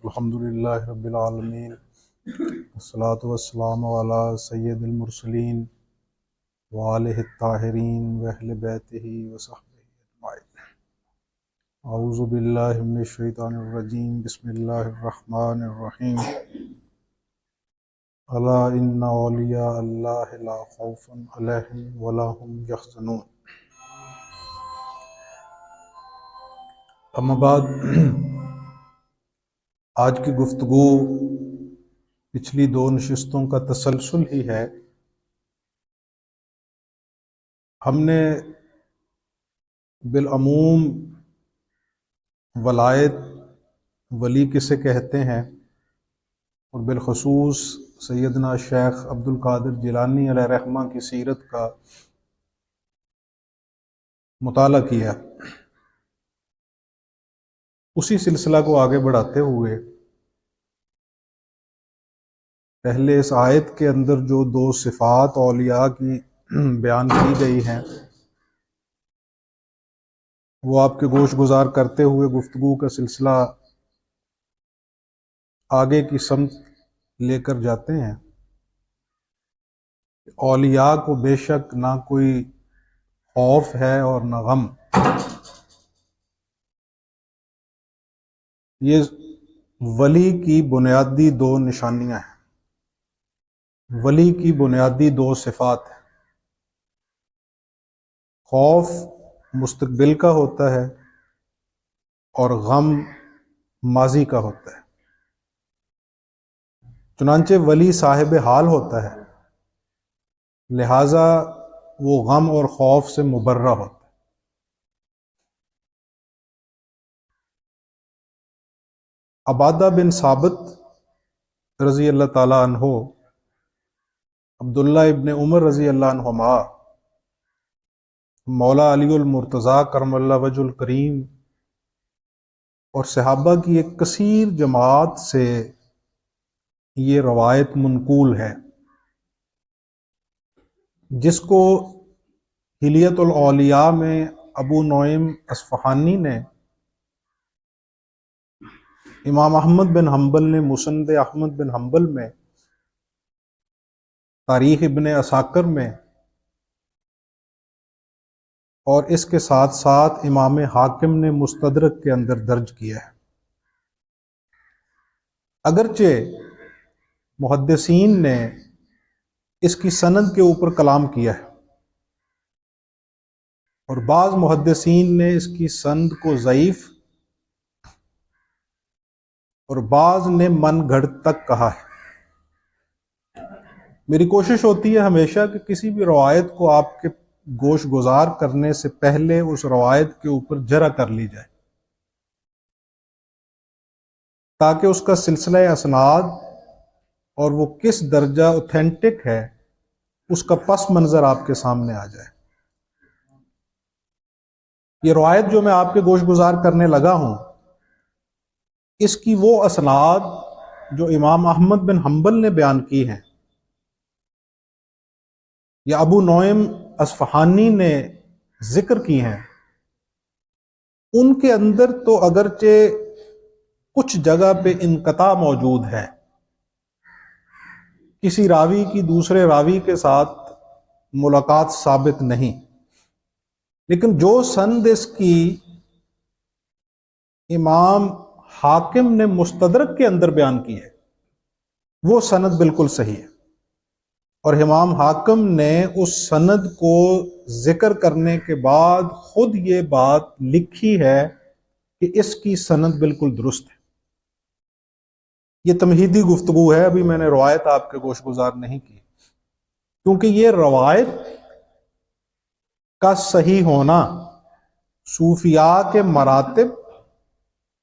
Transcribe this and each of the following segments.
الحمدللہ رب العالمین، والصلاة والسلام علی سید المرسلین وآلہ الطاہرین واہل بیتہ وصحبہ اجمعین۔ اعوذ باللہ من الشیطان الرجیم، بسم اللہ الرحمن الرحیم۔ الا ان اولیاء اللہ لا خوف علیہم ولا هم یحزنون۔ اما بعد، آج کی گفتگو پچھلی دو نشستوں کا تسلسل ہی ہے۔ ہم نے بالعموم ولایت، ولی کسے کہتے ہیں، اور بالخصوص سیدنا شیخ عبد القادر جیلانی علیہ رحمہ کی سیرت کا مطالعہ کیا۔ اسی سلسلہ کو آگے بڑھاتے ہوئے پہلے اس آیت کے اندر جو دو صفات اولیاء کی بیان کی گئی ہیں وہ آپ کے گوش گزار کرتے ہوئے گفتگو کا سلسلہ آگے کی سمت لے کر جاتے ہیں۔ اولیاء کو بے شک نہ کوئی خوف ہے اور نہ غم۔ یہ ولی کی بنیادی دو نشانیاں ہیں، ولی کی بنیادی دو صفات ہیں۔ خوف مستقبل کا ہوتا ہے اور غم ماضی کا ہوتا ہے۔ چنانچہ ولی صاحب حال ہوتا ہے، لہذا وہ غم اور خوف سے مبرہ ہوتا ہے۔ عبادہ بن ثابت رضی اللہ تعالی عنہ، عبداللہ ابن عمر رضی اللہ عنہما، مولا علی المرتضیٰ کرم اللہ وجہ الکریم اور صحابہ کی ایک کثیر جماعت سے یہ روایت منقول ہے، جس کو حلیت الاولیاء میں ابو نعیم اصفہانی نے، امام احمد بن حنبل نے مسند احمد بن حنبل میں، تاریخ ابن عساکر میں، اور اس کے ساتھ ساتھ امام حاکم نے مستدرک کے اندر درج کیا ہے۔ اگرچہ محدثین نے اس کی سند کے اوپر کلام کیا ہے، اور بعض محدثین نے اس کی سند کو ضعیف اور بعض نے من گھڑت تک کہا ہے۔ میری کوشش ہوتی ہے ہمیشہ کہ کسی بھی روایت کو آپ کے گوش گزار کرنے سے پہلے اس روایت کے اوپر جرح کر لی جائے، تاکہ اس کا سلسلہ اسناد اور وہ کس درجہ اوتھینٹک ہے اس کا پس منظر آپ کے سامنے آ جائے۔ یہ روایت جو میں آپ کے گوش گزار کرنے لگا ہوں، اس کی وہ اسناد جو امام احمد بن حنبل نے بیان کی ہیں یا ابو نعیم اصفہانی نے ذکر کی ہیں، ان کے اندر تو اگرچہ کچھ جگہ پہ انقطاع موجود ہے، کسی راوی کی دوسرے راوی کے ساتھ ملاقات ثابت نہیں، لیکن جو سند اس کی امام حاکم نے مستدرک کے اندر بیان کی ہے وہ سند بالکل صحیح ہے، اور امام حاکم نے اس سند کو ذکر کرنے کے بعد خود یہ بات لکھی ہے کہ اس کی سند بالکل درست ہے۔ یہ تمہیدی گفتگو ہے، ابھی میں نے روایت آپ کے گوش گزار نہیں کی، کیونکہ یہ روایت کا صحیح ہونا صوفیاء کے مراتب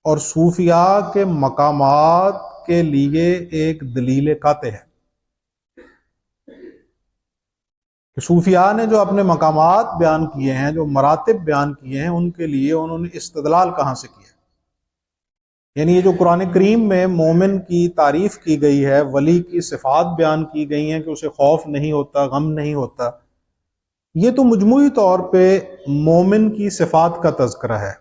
اور صوفیاء کے مقامات کے لیے ایک دلیل قاطع ہے کہ صوفیاء نے جو اپنے مقامات بیان کیے ہیں، جو مراتب بیان کیے ہیں، ان کے لیے انہوں نے استدلال کہاں سے کیا؟ یعنی یہ جو قرآن کریم میں مومن کی تعریف کی گئی ہے، ولی کی صفات بیان کی گئی ہیں کہ اسے خوف نہیں ہوتا، غم نہیں ہوتا، یہ تو مجموعی طور پہ مومن کی صفات کا تذکرہ ہے۔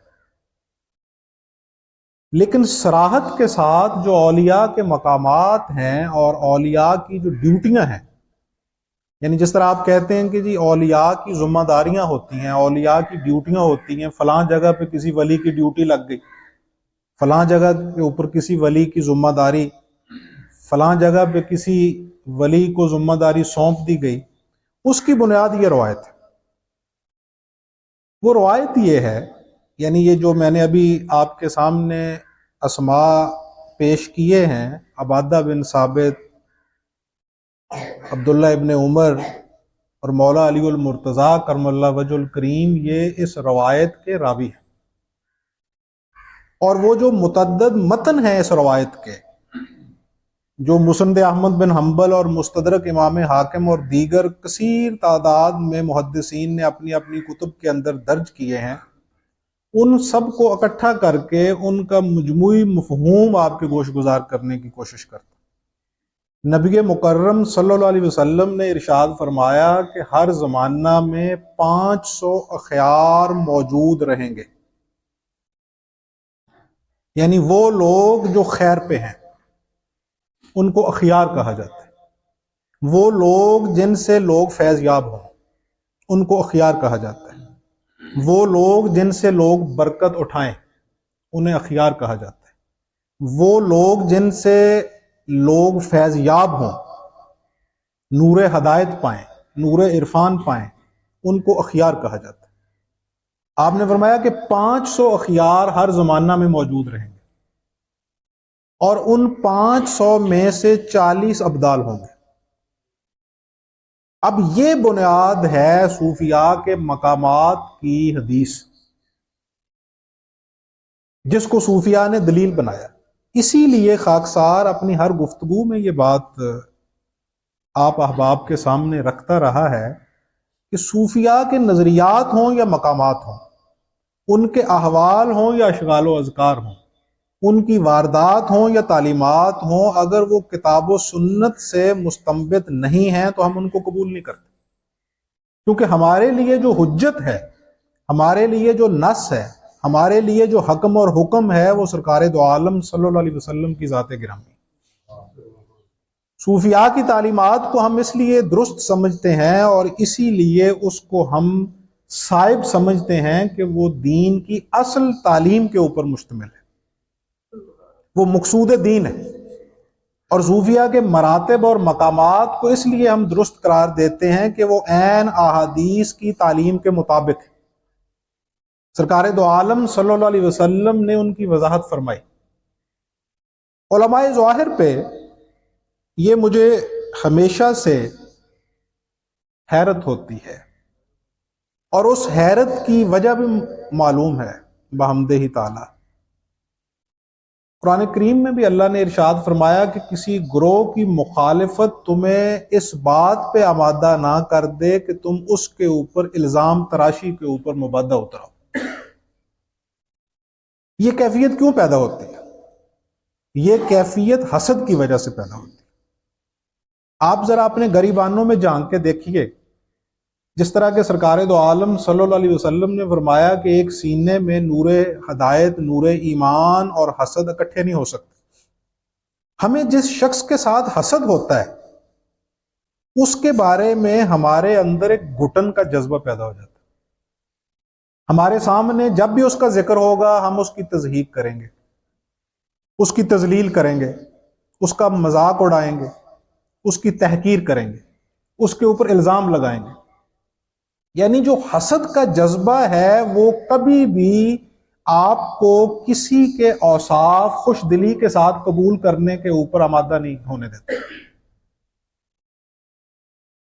لیکن صراحت کے ساتھ جو اولیاء کے مقامات ہیں اور اولیاء کی جو ڈیوٹیاں ہیں، یعنی جس طرح آپ کہتے ہیں کہ جی اولیاء کی ذمہ داریاں ہوتی ہیں، اولیاء کی ڈیوٹیاں ہوتی ہیں، فلاں جگہ پہ کسی ولی کی ڈیوٹی لگ گئی، فلاں جگہ کے اوپر کسی ولی کی ذمہ داری، فلاں جگہ پہ کسی ولی کو ذمہ داری سونپ دی گئی، اس کی بنیاد یہ روایت ہے۔ وہ روایت یہ ہے، یعنی یہ جو میں نے ابھی آپ کے سامنے اسماء پیش کیے ہیں، عبادہ بن ثابت، عبداللہ ابن عمر اور مولا علی المرتضیٰ کرم اللہ وجہ الکریم، یہ اس روایت کے راوی ہیں۔ اور وہ جو متعدد متن ہیں اس روایت کے، جو مسند احمد بن حنبل اور مستدرک امام حاکم اور دیگر کثیر تعداد میں محدثین نے اپنی اپنی کتب کے اندر درج کیے ہیں، ان سب کو اکٹھا کر کے ان کا مجموعی مفہوم آپ کے گوش گزار کرنے کی کوشش کرتا۔ نبی مکرم صلی اللہ علیہ وسلم نے ارشاد فرمایا کہ ہر زمانہ میں 500 اخیار موجود رہیں گے، یعنی وہ لوگ جو خیر پہ ہیں ان کو اخیار کہا جاتا ہے، وہ لوگ جن سے لوگ فیض یاب ہوں ان کو اخیار کہا جاتا ہے، وہ لوگ جن سے لوگ برکت اٹھائیں انہیں اخیار کہا جاتا ہے، وہ لوگ جن سے لوگ فیض یاب ہوں، نور ہدایت پائیں، نور عرفان پائیں، ان کو اخیار کہا جاتا ہے۔ آپ نے فرمایا کہ 500 اخیار ہر زمانہ میں موجود رہیں گے، اور ان 500 میں سے 40 ابدال ہوں گے۔ اب یہ بنیاد ہے صوفیاء کے مقامات کی حدیث، جس کو صوفیاء نے دلیل بنایا۔ اسی لیے خاکسار اپنی ہر گفتگو میں یہ بات آپ احباب کے سامنے رکھتا رہا ہے کہ صوفیاء کے نظریات ہوں یا مقامات ہوں، ان کے احوال ہوں یا اشغال و اذکار ہوں، ان کی واردات ہوں یا تعلیمات ہوں، اگر وہ کتاب و سنت سے مستنبط نہیں ہیں تو ہم ان کو قبول نہیں کرتے، کیونکہ ہمارے لیے جو حجت ہے، ہمارے لیے جو نص ہے، ہمارے لیے جو حکم اور حکم ہے، وہ سرکار دو عالم صلی اللہ علیہ وسلم کی ذات گرامی۔ صوفیاء کی تعلیمات کو ہم اس لیے درست سمجھتے ہیں اور اسی لیے اس کو ہم صائب سمجھتے ہیں کہ وہ دین کی اصل تعلیم کے اوپر مشتمل ہے، وہ مقصود دین ہے۔ اور صوفیاء کے مراتب اور مقامات کو اس لیے ہم درست قرار دیتے ہیں کہ وہ عین احادیث کی تعلیم کے مطابق ہے۔ سرکار دو عالم صلی اللہ علیہ وسلم نے ان کی وضاحت فرمائی۔ علماء ظاہر پہ یہ مجھے ہمیشہ سے حیرت ہوتی ہے، اور اس حیرت کی وجہ بھی معلوم ہے بحمدہ تعالی۔ قرآن کریم میں بھی اللہ نے ارشاد فرمایا کہ کسی گروہ کی مخالفت تمہیں اس بات پہ آمادہ نہ کر دے کہ تم اس کے اوپر الزام تراشی کے اوپر مبادہ اتراؤ۔ یہ کیفیت کیوں پیدا ہوتی ہے؟ یہ کیفیت حسد کی وجہ سے پیدا ہوتی ہے۔ آپ ذرا اپنے گریبانوں میں جھانک کے دیکھیے، جس طرح کہ سرکار دو عالم صلی اللہ علیہ وسلم نے فرمایا کہ ایک سینے میں نور ہدایت، نور ایمان اور حسد اکٹھے نہیں ہو سکتے۔ ہمیں جس شخص کے ساتھ حسد ہوتا ہے اس کے بارے میں ہمارے اندر ایک گھٹن کا جذبہ پیدا ہو جاتا ہے۔ ہمارے سامنے جب بھی اس کا ذکر ہوگا ہم اس کی تضحیق کریں گے، اس کی تذلیل کریں گے، اس کا مذاق اڑائیں گے، اس کی تحقیر کریں گے، اس کے اوپر الزام لگائیں گے۔ یعنی جو حسد کا جذبہ ہے وہ کبھی بھی آپ کو کسی کے اوصاف خوش دلی کے ساتھ قبول کرنے کے اوپر آمادہ نہیں ہونے دیتا۔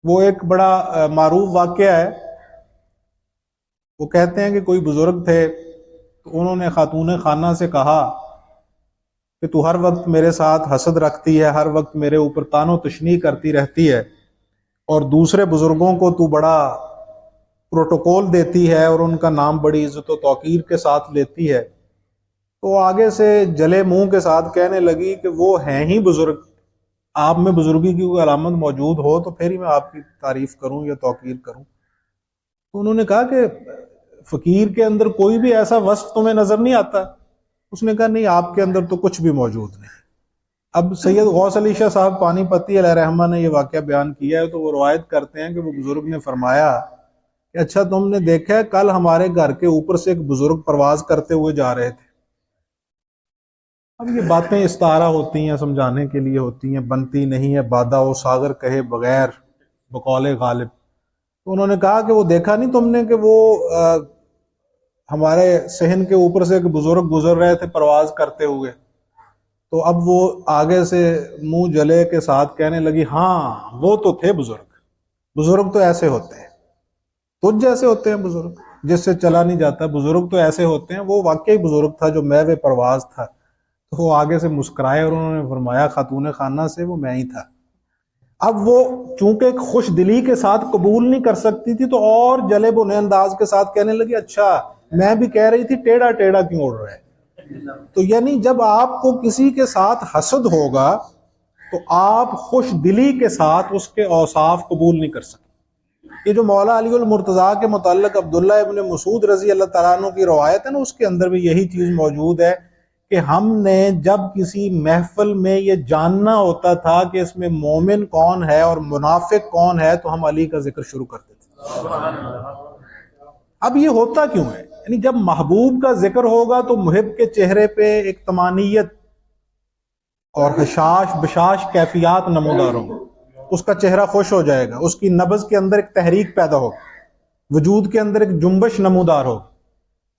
وہ ایک بڑا معروف واقعہ ہے، وہ کہتے ہیں کہ کوئی بزرگ تھے تو انہوں نے خاتون خانہ سے کہا کہ تو ہر وقت میرے ساتھ حسد رکھتی ہے، ہر وقت میرے اوپر طعن و تشنیع کرتی رہتی ہے، اور دوسرے بزرگوں کو تو بڑا پروٹوکول دیتی ہے اور ان کا نام بڑی عزت و توقیر کے ساتھ لیتی ہے۔ تو آگے سے جلے منہ کے ساتھ کہنے لگی کہ وہ ہیں ہی بزرگ، آپ میں بزرگی کی کوئی علامت موجود ہو تو پھر ہی میں آپ کی تعریف کروں یا توقیر کروں۔ تو انہوں نے کہا کہ فقیر کے اندر کوئی بھی ایسا وصف تمہیں نظر نہیں آتا اس نے کہا نہیں، آپ کے اندر تو کچھ بھی موجود نہیں۔ اب سید غوث علی شاہ صاحب پانی پتی علیہ رحمہ نے یہ واقعہ بیان کیا ہے، تو وہ روایت کرتے ہیں کہ وہ بزرگ نے فرمایا کہ اچھا تم نے دیکھا ہے کل ہمارے گھر کے اوپر سے ایک بزرگ پرواز کرتے ہوئے جا رہے تھے۔ اب یہ باتیں استعارہ ہوتی ہیں، سمجھانے کے لیے ہوتی ہیں، بنتی نہیں ہے بادہ و ساگر کہے بغیر بقول غالب۔ تو انہوں نے کہا کہ وہ دیکھا نہیں تم نے کہ وہ ہمارے صحن کے اوپر سے ایک بزرگ گزر رہے تھے پرواز کرتے ہوئے؟ تو اب وہ آگے سے منہ جلے کے ساتھ کہنے لگی ہاں وہ تو تھے بزرگ، بزرگ تو ایسے ہوتے ہیں، تجھ جیسے ہوتے ہیں بزرگ جس سے چلا نہیں جاتا، بزرگ تو ایسے ہوتے ہیں۔ وہ واقعی بزرگ تھا جو محو پرواز تھا۔ تو وہ آگے سے مسکرائے اور انہوں نے فرمایا خاتون خانہ سے وہ میں ہی تھا۔ اب وہ چونکہ ایک خوش دلی کے ساتھ قبول نہیں کر سکتی تھی تو اور جلے بنے انداز کے ساتھ کہنے لگی اچھا میں بھی کہہ رہی تھی ٹیڑھا ٹیڑھا کیوں اڑ رہا ہے۔ تو یعنی جب آپ کو کسی کے ساتھ حسد ہوگا تو آپ خوش دلی کے ساتھ اس کے اوصاف قبول نہیں کر سکتے۔ یہ جو مولا علی المرتضیٰ کے متعلق عبداللہ ابن مسعود رضی اللہ تعالیٰ عنہ کی روایت ہے نا، اس کے اندر بھی یہی چیز موجود ہے کہ ہم نے جب کسی محفل میں یہ جاننا ہوتا تھا کہ اس میں مومن کون ہے اور منافق کون ہے تو ہم علی کا ذکر شروع کرتے تھے۔ اب یہ ہوتا کیوں ہے؟ یعنی جب محبوب کا ذکر ہوگا تو محب کے چہرے پہ ایک طمانیت اور حشاش بشاش کیفیات نمودار ہوں گے، اس کا چہرہ خوش ہو جائے گا، اس کی نبض کے اندر ایک تحریک پیدا ہوگی، وجود کے اندر ایک جنبش نمودار ہوگی۔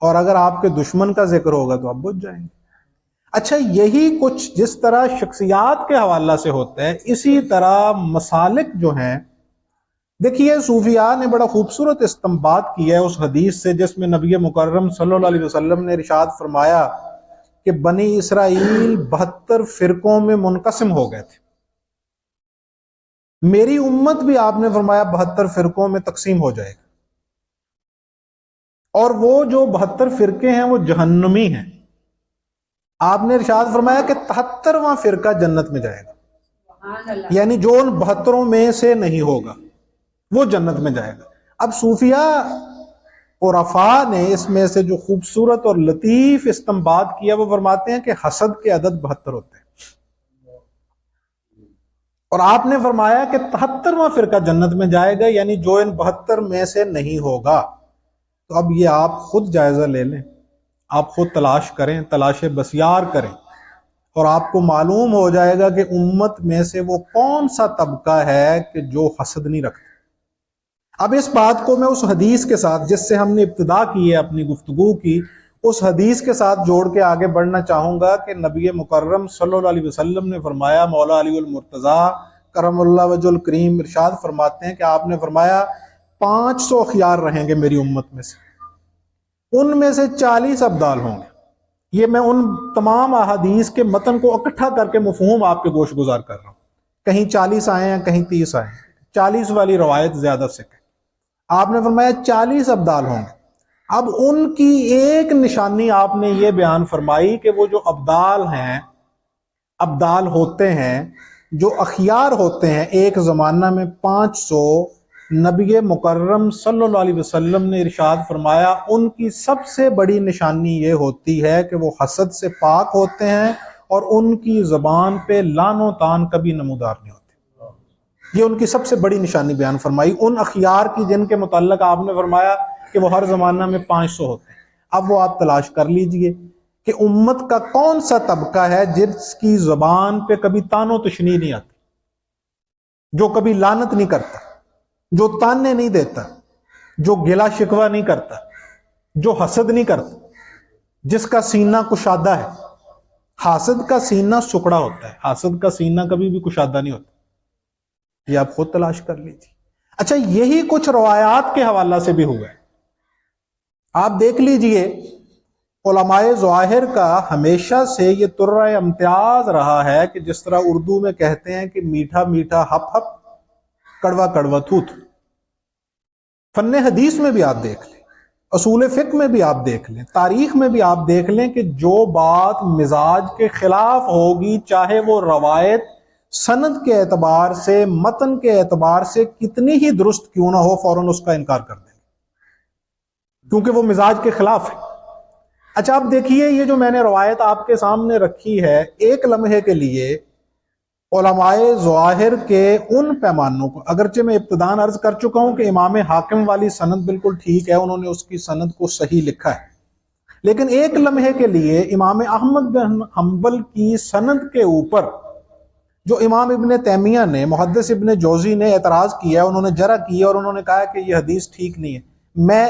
اور اگر آپ کے دشمن کا ذکر ہوگا تو آپ بجھ جائیں گے۔ اچھا یہی کچھ جس طرح شخصیات کے حوالہ سے ہوتا ہے، اسی طرح مسالک جو ہیں، دیکھیے صوفیاء نے بڑا خوبصورت استنباط کیا ہے اس حدیث سے جس میں نبی مکرم صلی اللہ علیہ وسلم نے ارشاد فرمایا کہ بنی اسرائیل 72 فرقوں میں منقسم ہو گئے تھے، میری امت بھی آپ نے فرمایا 72 فرقوں میں تقسیم ہو جائے گا، اور وہ جو 72 فرقے ہیں وہ جہنمی ہیں۔ آپ نے ارشاد فرمایا کہ 73واں فرقہ جنت میں جائے گا، یعنی جو ان 72 میں سے نہیں ہوگا وہ جنت میں جائے گا۔ اب صوفیاء عرفاء نے اس میں سے جو خوبصورت اور لطیف استنباط کیا وہ فرماتے ہیں کہ حسد کے عدد 72 ہوتے ہیں، اور آپ نے فرمایا کہ 73واں فرقہ جنت میں جائے گا، یعنی جو ان 72 میں سے نہیں ہوگا۔ تو اب یہ آپ خود جائزہ لے لیں، آپ خود تلاش کریں، تلاش بسیار کریں، اور آپ کو معلوم ہو جائے گا کہ امت میں سے وہ کون سا طبقہ ہے کہ جو حسد نہیں رکھتا۔ اب اس بات کو میں اس حدیث کے ساتھ جس سے ہم نے ابتدا کی ہے اپنی گفتگو کی، اس حدیث کے ساتھ جوڑ کے آگے بڑھنا چاہوں گا کہ نبی مکرم صلی اللہ علیہ وسلم نے فرمایا، مولا علی المرتضیٰ کرم اللہ وجہ الکریم ارشاد فرماتے ہیں کہ آپ نے فرمایا 500 اخیار رہیں گے میری امت میں سے، ان میں سے 40 ابدال ہوں گے۔ یہ میں ان تمام احادیث کے متن کو اکٹھا کر کے مفہوم آپ کے گوش گزار کر رہا ہوں، کہیں 40 آئے ہیں کہیں 30 آئے ہیں، 40 والی روایت زیادہ سے کہ آپ نے فرمایا 40 ابدال ہوں گے۔ اب ان کی ایک نشانی آپ نے یہ بیان فرمائی کہ وہ جو ابدال ہیں، ابدال ہوتے ہیں، جو اخیار ہوتے ہیں، ایک زمانہ میں 500، نبی مکرم صلی اللہ علیہ وسلم نے ارشاد فرمایا ان کی سب سے بڑی نشانی یہ ہوتی ہے کہ وہ حسد سے پاک ہوتے ہیں اور ان کی زبان پہ لعن و طعن کبھی نمودار نہیں ہوتے۔ یہ ان کی سب سے بڑی نشانی بیان فرمائی ان اخیار کی جن کے متعلق آپ نے فرمایا کہ وہ ہر زمانہ میں 500 ہوتے ہیں۔ اب وہ آپ تلاش کر لیجئے کہ امت کا کون سا طبقہ ہے جس کی زبان پہ کبھی طعن و تشنیع نہیں آتی، جو کبھی لعنت نہیں کرتا، جو تانے نہیں دیتا، جو گلا شکوہ نہیں کرتا، جو حسد نہیں کرتا، جس کا سینہ کشادہ ہے۔ حاسد کا سینہ سکڑا ہوتا ہے، حاسد کا سینہ کبھی بھی کشادہ نہیں ہوتا۔ یہ آپ خود تلاش کر لیجیے۔ اچھا یہی کچھ روایات کے حوالہ سے بھی ہوا ہے۔ آپ دیکھ لیجئے علماء ظواہر کا ہمیشہ سے یہ طرہ امتیاز رہا ہے کہ جس طرح اردو میں کہتے ہیں کہ میٹھا میٹھا ہپ ہپ، کڑوا کڑوا تھو تھو۔ فن حدیث میں بھی آپ دیکھ لیں، اصول فقہ میں بھی آپ دیکھ لیں، تاریخ میں بھی آپ دیکھ لیں کہ جو بات مزاج کے خلاف ہوگی، چاہے وہ روایت سند کے اعتبار سے، متن کے اعتبار سے کتنی ہی درست کیوں نہ ہو، فوراً اس کا انکار کر دیں، کیونکہ وہ مزاج کے خلاف ہے۔ اچھا اب دیکھیے یہ جو میں نے روایت آپ کے سامنے رکھی ہے، ایک لمحے کے لیے علماء ظواہر کے ان پیمانوں کو، اگرچہ میں ابتداً عرض کر چکا ہوں کہ امام حاکم والی سند بالکل ٹھیک ہے، انہوں نے اس کی سند کو صحیح لکھا ہے، لیکن ایک لمحے کے لیے امام احمد بن حنبل کی سند کے اوپر جو امام ابن تیمیہ نے، محدث ابن جوزی نے اعتراض کیا، انہوں نے جرح کیا اور انہوں نے کہا کہ یہ حدیث ٹھیک نہیں ہے، میں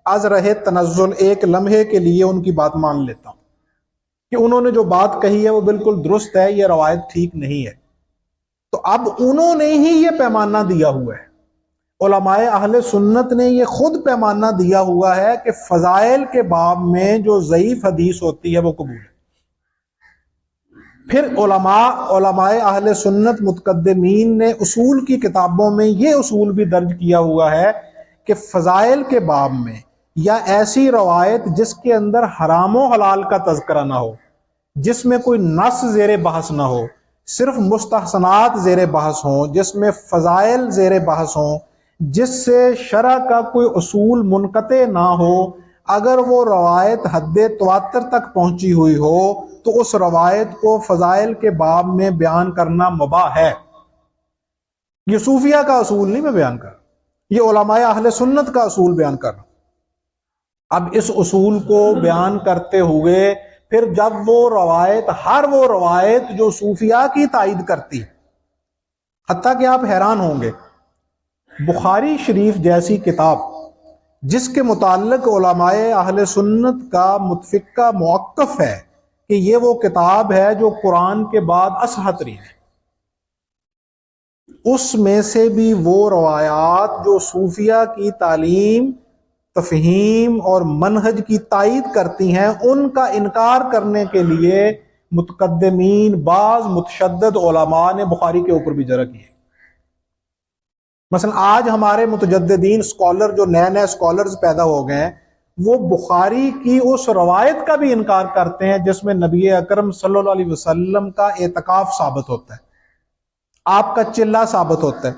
از رہے تنزل ایک لمحے کے لیے ان کی بات مان لیتا ہوں کہ انہوں نے جو بات کہی ہے وہ بالکل درست ہے، یہ روایت ٹھیک نہیں ہے۔ تو اب انہوں نے ہی یہ پیمانہ دیا ہوا ہے، علماء اہل سنت نے یہ خود پیمانہ دیا ہوا ہے کہ فضائل کے باب میں جو ضعیف حدیث ہوتی ہے وہ قبول ہے۔ پھر علماء اہل سنت متقدمین نے اصول کی کتابوں میں یہ اصول بھی درج کیا ہوا ہے کہ فضائل کے باب میں یا ایسی روایت جس کے اندر حرام و حلال کا تذکرہ نہ ہو، جس میں کوئی نص زیر بحث نہ ہو، صرف مستحسنات زیر بحث ہوں، جس میں فضائل زیر بحث ہوں، جس سے شرع کا کوئی اصول منقطع نہ ہو، اگر وہ روایت حد تواتر تک پہنچی ہوئی ہو تو اس روایت کو فضائل کے باب میں بیان کرنا مباح ہے۔ یہ صوفیہ کا اصول نہیں میں بیان کر رہا، یہ علماء اہل سنت کا اصول بیان کر رہا ہوں۔ اب اس اصول کو بیان کرتے ہوئے پھر جب وہ روایت، ہر وہ روایت جو صوفیہ کی تائید کرتی ہے، حتیٰ کہ آپ حیران ہوں گے، بخاری شریف جیسی کتاب جس کے متعلق علماء اہل سنت کا متفقہ موقف ہے کہ یہ وہ کتاب ہے جو قرآن کے بعد اصح ترین ہے، اس میں سے بھی وہ روایات جو صوفیہ کی تعلیم، تفہیم اور منہج کی تائید کرتی ہیں، ان کا انکار کرنے کے لیے متقدمین بعض متشدد علماء نے بخاری کے اوپر بھی جرح کی ہے۔ مثلا آج ہمارے متجددین اسکالر جو نئے نئے اسکالرز پیدا ہو گئے ہیں، وہ بخاری کی اس روایت کا بھی انکار کرتے ہیں جس میں نبی اکرم صلی اللہ علیہ وسلم کا اعتکاف ثابت ہوتا ہے، آپ کا چلہ ثابت ہوتا ہے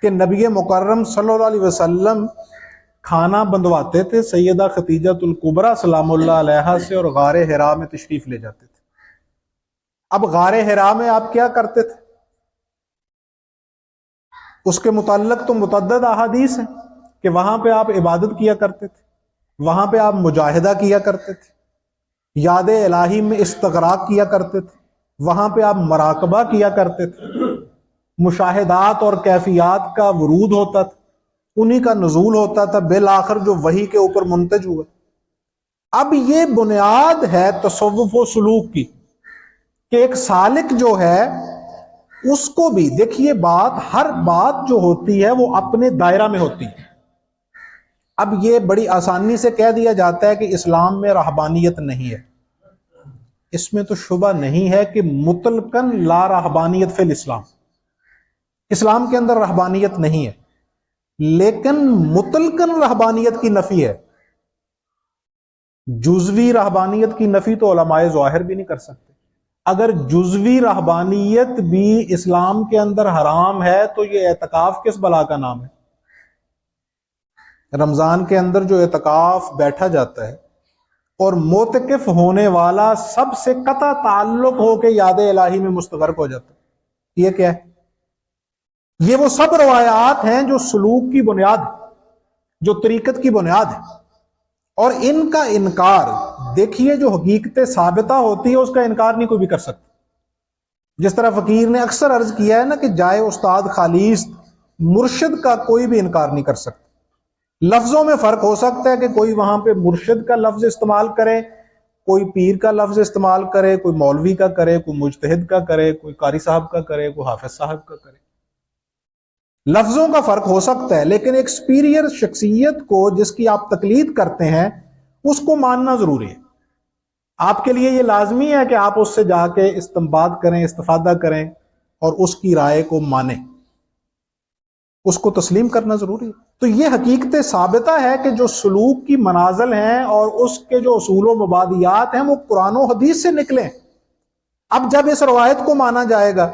کہ نبی مکرم صلی اللہ علیہ وسلم کھانا بندواتے تھے سیدہ خدیجۃ الکبریٰ سلام اللہ علیہا سے اور غار حرا میں تشریف لے جاتے تھے۔ اب غار حرا میں آپ کیا کرتے تھے؟ اس کے متعلق تو متعدد احادیث ہیں کہ وہاں پہ آپ عبادت کیا کرتے تھے، وہاں پہ آپ مجاہدہ کیا کرتے تھے، یاد الہی میں استغراق کیا کرتے تھے، وہاں پہ آپ مراقبہ کیا کرتے تھے، مشاہدات اور کیفیات کا ورود ہوتا تھا، انہی کا نزول ہوتا تھا، بالآخر جو وحی کے اوپر منتج ہوا۔ اب یہ بنیاد ہے تصوف و سلوک کی کہ ایک سالک جو ہے اس کو بھی دیکھیے، ہر بات جو ہوتی ہے وہ اپنے دائرہ میں ہوتی ہے۔ اب یہ بڑی آسانی سے کہہ دیا جاتا ہے کہ اسلام میں رہبانیت نہیں ہے، اس میں تو شبہ نہیں ہے کہ مطلقاً لا رہبانیت فی الاسلام، اسلام کے اندر رہبانیت نہیں ہے، لیکن مطلقاً رہبانیت کی نفی ہے۔ جزوی رہبانیت کی نفی تو علماء ظاہر بھی نہیں کر سکتے۔ اگر جزوی رہبانیت بھی اسلام کے اندر حرام ہے تو یہ اعتکاف کس بلا کا نام ہے؟ رمضان کے اندر جو اعتکاف بیٹھا جاتا ہے اور معتکف ہونے والا سب سے قطع تعلق ہو کے یاد الہی میں مستغرق ہو جاتا ہے، یہ کیا ہے؟ یہ وہ سب روایات ہیں جو سلوک کی بنیاد ہے، جو طریقت کی بنیاد ہے، اور ان کا انکار دیکھیے جو حقیقت ثابتہ ہوتی ہے اس کا انکار نہیں کوئی بھی کر سکتا۔ جس طرح فقیر نے اکثر عرض کیا ہے نا کہ جائے استاد خالیست، مرشد کا کوئی بھی انکار نہیں کر سکتا۔ لفظوں میں فرق ہو سکتا ہے کہ کوئی وہاں پہ مرشد کا لفظ استعمال کرے، کوئی پیر کا لفظ استعمال کرے، کوئی مولوی کا کرے، کوئی مجتہد کا کرے، کوئی قاری صاحب کا کرے، کوئی حافظ صاحب کا کرے، لفظوں کا فرق ہو سکتا ہے، لیکن ایک سپیریئر شخصیت کو جس کی آپ تقلید کرتے ہیں اس کو ماننا ضروری ہے۔ آپ کے لیے یہ لازمی ہے کہ آپ اس سے جا کے استنباط کریں، استفادہ کریں اور اس کی رائے کو مانیں، اس کو تسلیم کرنا ضروری ہے۔ تو یہ حقیقت ثابتہ ہے کہ جو سلوک کی منازل ہیں اور اس کے جو اصول و مبادیات ہیں وہ قرآن و حدیث سے نکلیں۔ اب جب اس روایت کو مانا جائے گا،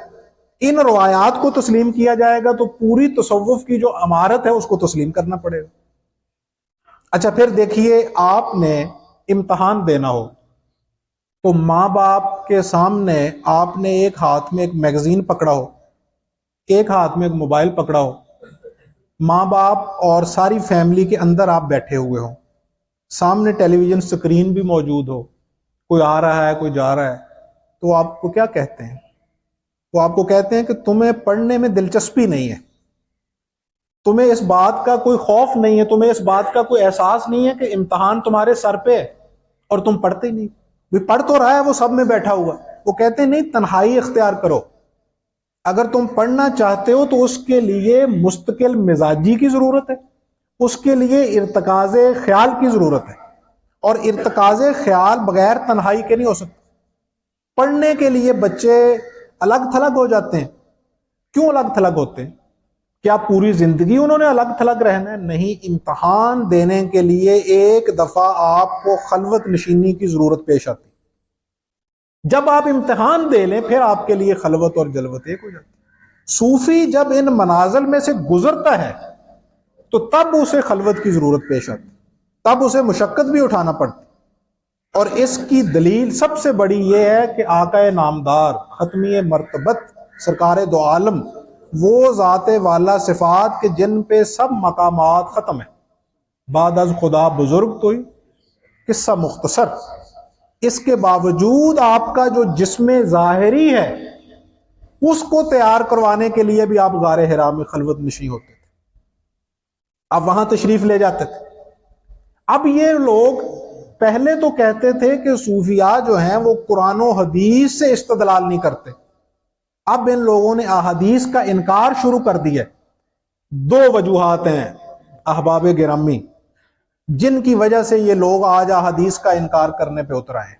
ان روایات کو تسلیم کیا جائے گا تو پوری تصوف کی جو عمارت ہے اس کو تسلیم کرنا پڑے گا۔ اچھا پھر دیکھیے، آپ نے امتحان دینا ہو تو ماں باپ کے سامنے آپ نے ایک ہاتھ میں ایک میگزین پکڑا ہو، ایک ہاتھ میں ایک موبائل پکڑا ہو، ماں باپ اور ساری فیملی کے اندر آپ بیٹھے ہوئے ہوں، سامنے ٹیلی ویژن سکرین بھی موجود ہو، کوئی آ رہا ہے کوئی جا رہا ہے، تو آپ کو کیا کہتے ہیں؟ وہ آپ کو کہتے ہیں کہ تمہیں پڑھنے میں دلچسپی نہیں ہے، تمہیں اس بات کا کوئی خوف نہیں ہے، تمہیں اس بات کا کوئی احساس نہیں ہے کہ امتحان تمہارے سر پہ ہے اور تم پڑھتے ہی نہیں۔ بھی پڑھ تو رہا ہے وہ سب میں بیٹھا ہوا، وہ کہتے ہیں نہیں، تنہائی اختیار کرو، اگر تم پڑھنا چاہتے ہو تو اس کے لیے مستقل مزاجی کی ضرورت ہے، اس کے لیے ارتکاز خیال کی ضرورت ہے، اور ارتکاز خیال بغیر تنہائی کے نہیں ہو سکتا۔ پڑھنے کے لیے بچے الگ تھلگ ہو جاتے ہیں، کیوں الگ تھلگ ہوتے ہیں؟ کیا پوری زندگی انہوں نے الگ تھلگ رہنا ہے؟ نہیں، امتحان دینے کے لیے ایک دفعہ آپ کو خلوت نشینی کی ضرورت پیش آتی، جب آپ امتحان دے لیں پھر آپ کے لیے خلوت اور جلوت ایک ہو جاتی۔ صوفی جب ان منازل میں سے گزرتا ہے تو تب اسے خلوت کی ضرورت پیش آتی، تب اسے مشقت بھی اٹھانا پڑتی، اور اس کی دلیل سب سے بڑی یہ ہے کہ آقا نامدار ختمی مرتبت سرکار دو عالم، وہ ذات والا صفات کہ جن پہ سب مقامات ختم ہیں، بعد از خدا بزرگ کوئی قصہ مختصر، اس کے باوجود آپ کا جو جسم ظاہری ہے اس کو تیار کروانے کے لیے بھی آپ غار حرا میں خلوت نشیں ہوتے تھے، اب وہاں تشریف لے جاتے تھے۔ اب یہ لوگ پہلے تو کہتے تھے کہ صوفیاء جو ہیں وہ قرآن و حدیث سے استدلال نہیں کرتے، اب ان لوگوں نے احادیث کا انکار شروع کر دیا۔ دو وجوہات ہیں احباب گرامی جن کی وجہ سے یہ لوگ آج احادیث کا انکار کرنے پہ اتر آئے۔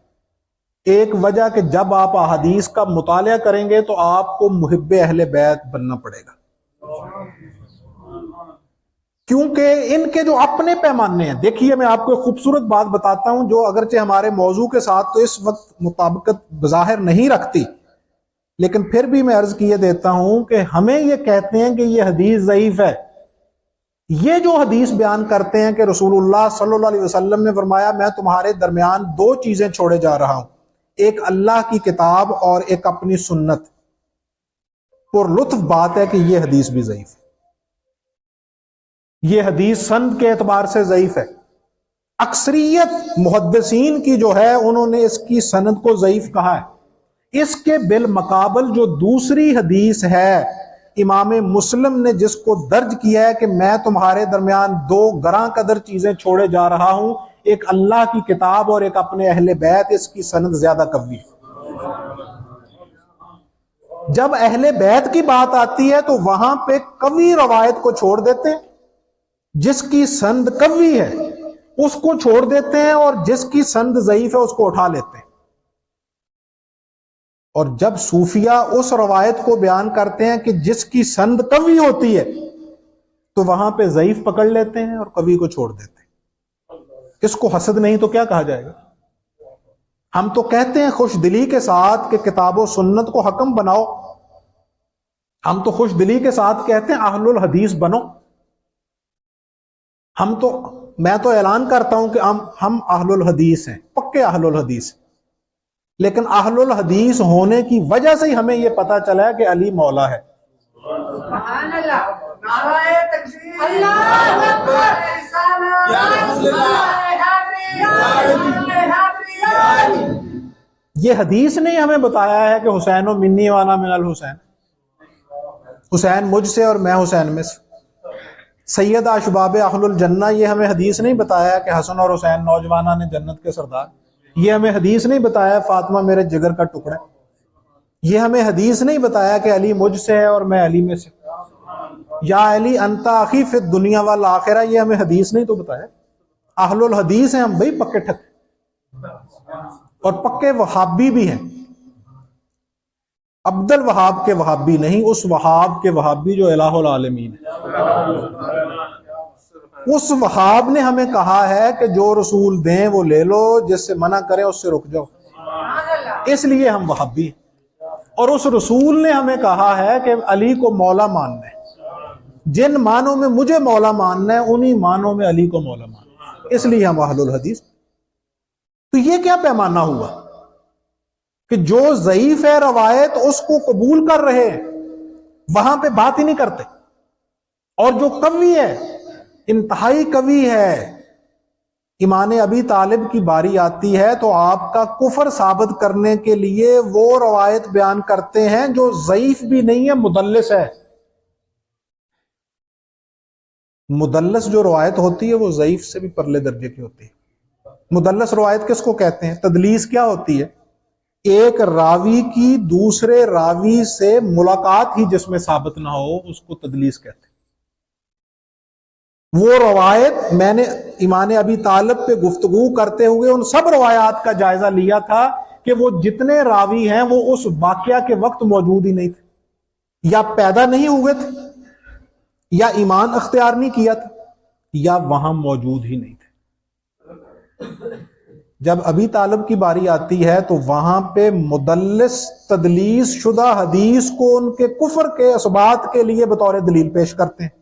ایک وجہ کہ جب آپ احادیث کا مطالعہ کریں گے تو آپ کو محب اہل بیت بننا پڑے گا، کیونکہ ان کے جو اپنے پیمانے ہیں۔ دیکھیے میں آپ کو ایک خوبصورت بات بتاتا ہوں جو اگرچہ ہمارے موضوع کے ساتھ تو اس وقت مطابقت بظاہر نہیں رکھتی، لیکن پھر بھی میں عرض کیے دیتا ہوں کہ ہمیں یہ کہتے ہیں کہ یہ حدیث ضعیف ہے۔ یہ جو حدیث بیان کرتے ہیں کہ رسول اللہ صلی اللہ علیہ وسلم نے فرمایا میں تمہارے درمیان دو چیزیں چھوڑے جا رہا ہوں، ایک اللہ کی کتاب اور ایک اپنی سنت، پر لطف بات ہے کہ یہ حدیث بھی ضعیف ہے، یہ حدیث سند کے اعتبار سے ضعیف ہے۔ اکثریت محدثین کی جو ہے انہوں نے اس کی سند کو ضعیف کہا ہے۔ اس کے بالمقابل جو دوسری حدیث ہے امام مسلم نے جس کو درج کیا ہے کہ میں تمہارے درمیان دو گراں قدر چیزیں چھوڑے جا رہا ہوں، ایک اللہ کی کتاب اور ایک اپنے اہل بیت، اس کی سند زیادہ قوی ہے۔ جب اہل بیت کی بات آتی ہے تو وہاں پہ قوی روایت کو چھوڑ دیتے ہیں، جس کی سند قوی ہے اس کو چھوڑ دیتے ہیں، اور جس کی سند ضعیف ہے اس کو اٹھا لیتے ہیں۔ اور جب صوفیہ اس روایت کو بیان کرتے ہیں کہ جس کی سند قوی ہوتی ہے تو وہاں پہ ضعیف پکڑ لیتے ہیں اور قوی کو چھوڑ دیتے ہیں۔ اس کو حسد نہیں تو کیا کہا جائے گا؟ ہم تو کہتے ہیں خوش دلی کے ساتھ کہ کتاب و سنت کو حکم بناؤ، ہم تو خوش دلی کے ساتھ کہتے ہیں اہل الحدیث بنو، میں تو اعلان کرتا ہوں کہ ہم اہل الحدیث ہیں، پکے اہل الحدیث، لیکن اہل الحدیث ہونے کی وجہ سے ہی ہمیں یہ پتا چلا ہے کہ علی مولا ہے۔ سبحان اللہ، نعرہ تکبیر، اللہ اکبر، یہ حدیث نے ہمیں بتایا ہے کہ حسین و منی وانا من الحسین، حسین مجھ سے اور میں حسین میں سے۔ سید اشباب اہل الجنہ، یہ ہمیں حدیث نہیں بتایا کہ حسن اور حسین نوجوانہ نے جنت کے سردار، یہ ہمیں حدیث نہیں بتایا فاطمہ میرے جگر کا ٹکڑا، یہ ہمیں حدیث نہیں بتایا کہ علی مجھ سے ہے اور میں علی میں سے، یا علی انت اخی فی الدنیا والآخرہ، یہ ہمیں حدیث نہیں تو بتایا۔ اہل الحدیث ہیں ہم بھائی، پکے ٹھک، اور پکے وہابی بھی ہیں، عبد الوہاب کے وہابی نہیں، اس وہاب کے وہابی جو الہ العالمین ہے۔ اس وہاب نے ہمیں کہا ہے کہ جو رسول دیں وہ لے لو، جس سے منع کریں اس سے رک جاؤ، اس لیے ہم وہابی ہیں۔ اور اس رسول نے ہمیں کہا ہے کہ علی کو مولا ماننا ہے، جن معنوں میں مجھے مولا ماننا ہے انہی معنوں میں علی کو مولا ماننا ہے، اس لیے ہم اہل الحدیث۔ تو یہ کیا پیمانہ ہوا کہ جو ضعیف ہے روایت اس کو قبول کر رہے ہیں، وہاں پہ بات ہی نہیں کرتے، اور جو قوی ہے، انتہائی قوی ہے، ایمان ابی طالب کی باری آتی ہے تو آپ کا کفر ثابت کرنے کے لیے وہ روایت بیان کرتے ہیں جو ضعیف بھی نہیں ہے، مدلس ہے۔ مدلس جو روایت ہوتی ہے وہ ضعیف سے بھی پرلے درجے کی ہوتی ہے۔ مدلس روایت کس کو کہتے ہیں؟ تدلیس کیا ہوتی ہے؟ ایک راوی کی دوسرے راوی سے ملاقات ہی جس میں ثابت نہ ہو اس کو تدلیس کہتے ہیں۔ وہ روایت میں نے ایمان ابی طالب پہ گفتگو کرتے ہوئے ان سب روایات کا جائزہ لیا تھا کہ وہ جتنے راوی ہیں وہ اس واقعہ کے وقت موجود ہی نہیں تھے، یا پیدا نہیں ہوئے تھے، یا ایمان اختیار نہیں کیا تھا، یا وہاں موجود ہی نہیں تھے۔ جب ابی طالب کی باری آتی ہے تو وہاں پہ مدلس تدلیس شدہ حدیث کو ان کے کفر کے اثبات کے لیے بطور دلیل پیش کرتے ہیں،